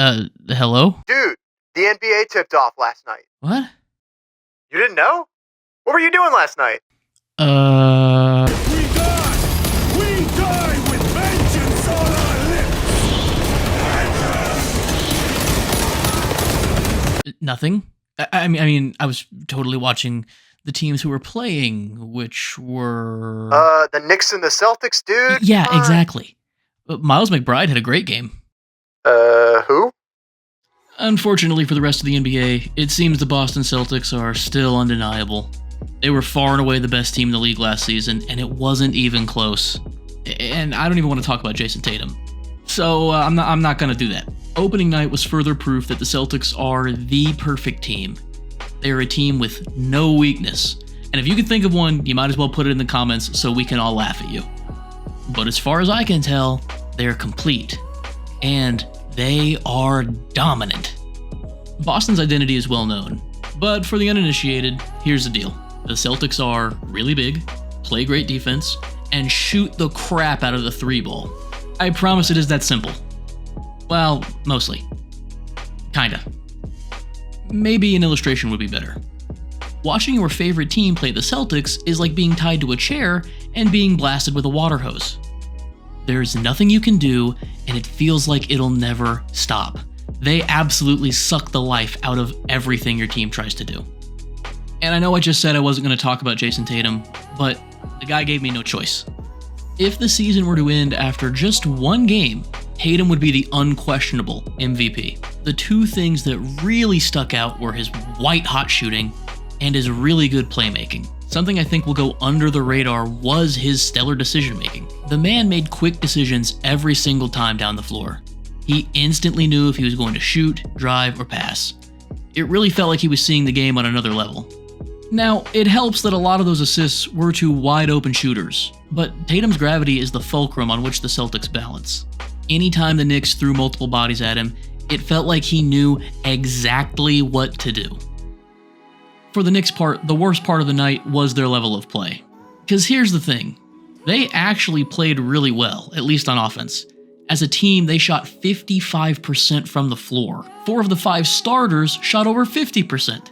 Hello? Dude, the NBA tipped off last night. What? You didn't know? What were you doing last night? We die with vengeance on our lips! Nothing. I mean, I was totally watching the teams who were playing, which were... The Knicks and the Celtics, dude? Yeah, exactly. Miles McBride had a great game. Who? Unfortunately for the rest of the NBA, it seems the Boston Celtics are still undeniable. They were far and away the best team in the league last season, and it wasn't even close. And I don't even want to talk about Jason Tatum. So I'm not going to do that. Opening night was further proof that the Celtics are the perfect team. They are a team with no weakness. And if you can think of one, you might as well put it in the comments so we can all laugh at you. But as far as I can tell, they're complete. And they are dominant. Boston's identity is well known. But for the uninitiated, here's the deal. The Celtics are really big, play great defense, and shoot the crap out of the three ball. I promise it is that simple. Well, mostly. Kinda. Maybe an illustration would be better. Watching your favorite team play the Celtics is like being tied to a chair and being blasted with a water hose. There's nothing you can do, and it feels like it'll never stop. They absolutely suck the life out of everything your team tries to do. And I know I just said I wasn't going to talk about Jason Tatum, but the guy gave me no choice. If the season were to end after just one game, Tatum would be the unquestionable MVP. The two things that really stuck out were his white-hot shooting and his really good playmaking. Something I think will go under the radar was his stellar decision-making. The man made quick decisions every single time down the floor. He instantly knew if he was going to shoot, drive, or pass. It really felt like he was seeing the game on another level. Now, it helps that a lot of those assists were to wide-open shooters, but Tatum's gravity is the fulcrum on which the Celtics balance. Anytime the Knicks threw multiple bodies at him, it felt like he knew exactly what to do. For the Knicks part, the worst part of the night was their level of play. Because here's the thing, they actually played really well, at least on offense. As a team, they shot 55% from the floor. 4 of the 5 starters shot over 50%.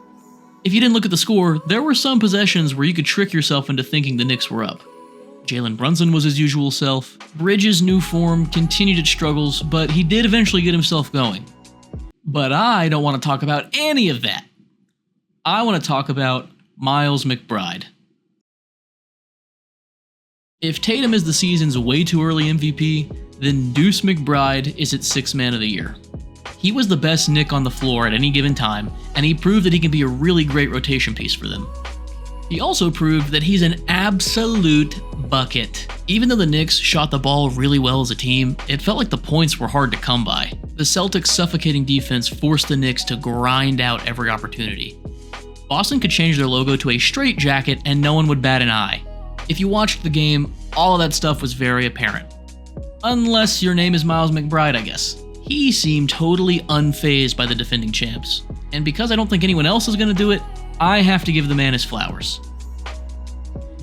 If you didn't look at the score, there were some possessions where you could trick yourself into thinking the Knicks were up. Jalen Brunson was his usual self. Bridges' new form continued its struggles, but he did eventually get himself going. But I don't want to talk about any of that. I want to talk about Miles McBride. If Tatum is the season's way too early MVP, then Deuce McBride is its 6th man of the year. He was the best Knick on the floor at any given time, and he proved that he can be a really great rotation piece for them. He also proved that he's an absolute bucket. Even though the Knicks shot the ball really well as a team, it felt like the points were hard to come by. The Celtics' suffocating defense forced the Knicks to grind out every opportunity. Boston could change their logo to a straight jacket and no one would bat an eye. If you watched the game, all of that stuff was very apparent. Unless your name is Miles McBride, I guess. He seemed totally unfazed by the defending champs. And because I don't think anyone else is going to do it, I have to give the man his flowers.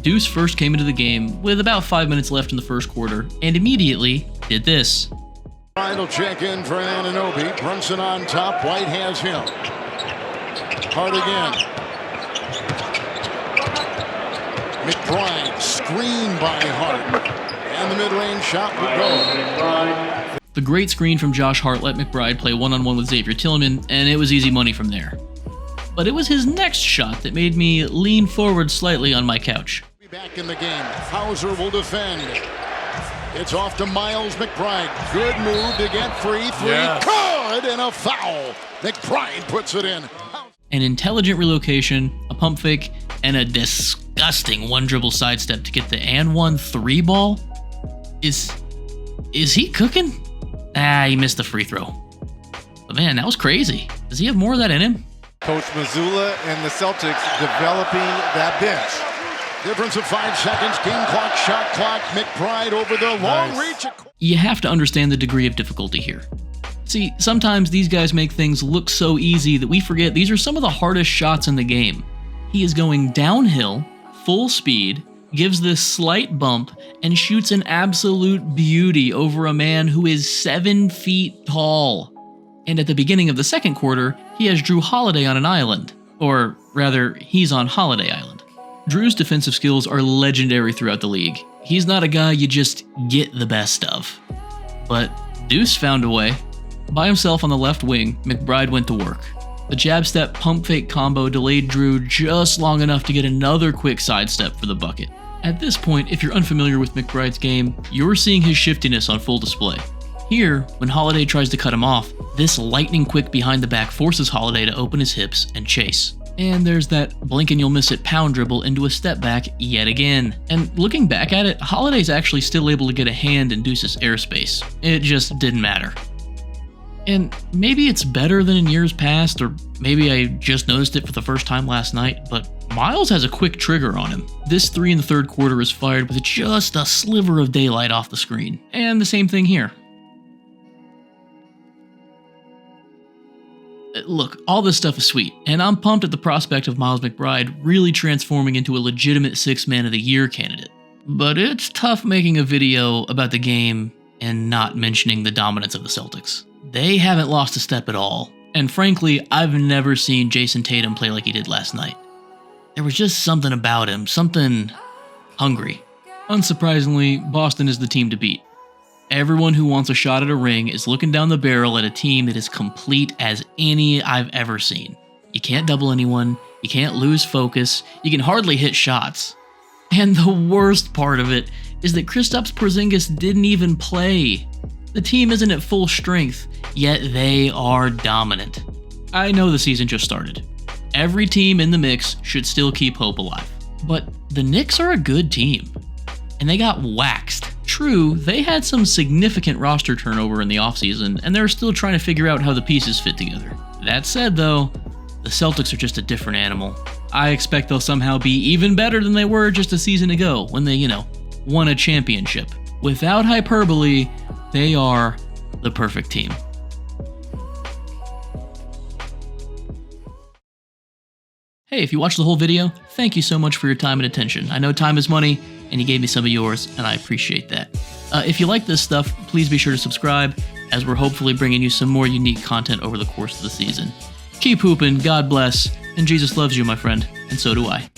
Deuce first came into the game with about 5 minutes left in the first quarter, and immediately did this. Final check in for Anunoby. Brunson on top. White has him. Hart again. McBride screened by Hart. And the mid-range shot will go. The great screen from Josh Hart let McBride play one-on-one with Xavier Tillman, and it was easy money from there. But it was his next shot that made me lean forward slightly on my couch. Back in the game. Hauser will defend. It's off to Miles McBride. Good move to get free. Good, and a foul. McBride puts it in. An intelligent relocation, a pump fake, and a disgusting one-dribble sidestep to get the and-one 3 ball? Is he cooking? He missed the free throw. But man, that was crazy. Does he have more of that in him? Coach Mazzulla and the Celtics developing that bench. Difference of 5 seconds. Game clock, shot clock. McBride over the long reach. You have to understand the degree of difficulty here. See, sometimes these guys make things look so easy that we forget these are some of the hardest shots in the game. He is going downhill, full speed, gives this slight bump, and shoots an absolute beauty over a man who is 7 feet tall. And at the beginning of the second quarter, he has Drew Holiday on an island. Or rather, he's on Holiday Island. Drew's defensive skills are legendary throughout the league. He's not a guy you just get the best of. But Deuce found a way. By himself on the left wing, McBride went to work. The jab step pump fake combo delayed Drew just long enough to get another quick sidestep for the bucket. At this point, if you're unfamiliar with McBride's game, you're seeing his shiftiness on full display. Here, when Holiday tries to cut him off, this lightning quick behind the back forces Holiday to open his hips and chase. And there's that blink and you'll miss it pound dribble into a step back yet again. And looking back at it, Holiday's actually still able to get a hand in Deuce's airspace. It just didn't matter. And maybe it's better than in years past, or maybe I just noticed it for the first time last night, but Miles has a quick trigger on him. This 3 in the third quarter is fired with just a sliver of daylight off the screen. And the same thing here. Look, all this stuff is sweet, and I'm pumped at the prospect of Miles McBride really transforming into a legitimate Sixth Man of the Year candidate. But it's tough making a video about the game and not mentioning the dominance of the Celtics. They haven't lost a step at all, and frankly, I've never seen Jason Tatum play like he did last night. There was just something about him, something hungry. Unsurprisingly, Boston is the team to beat. Everyone who wants a shot at a ring is looking down the barrel at a team that is complete as any I've ever seen. You can't double anyone, you can't lose focus, you can hardly hit shots. And the worst part of it is that Kristaps Porzingis didn't even play. The team isn't at full strength, yet they are dominant. I know the season just started. Every team in the mix should still keep hope alive. But the Knicks are a good team, and they got waxed. True, they had some significant roster turnover in the offseason, and they're still trying to figure out how the pieces fit together. That said though, the Celtics are just a different animal. I expect they'll somehow be even better than they were just a season ago when they, won a championship. Without hyperbole, they are the perfect team. Hey, if you watched the whole video, thank you so much for your time and attention. I know time is money, and you gave me some of yours, and I appreciate that. If you like this stuff, please be sure to subscribe, as we're hopefully bringing you some more unique content over the course of the season. Keep hooping, God bless, and Jesus loves you, my friend, and so do I.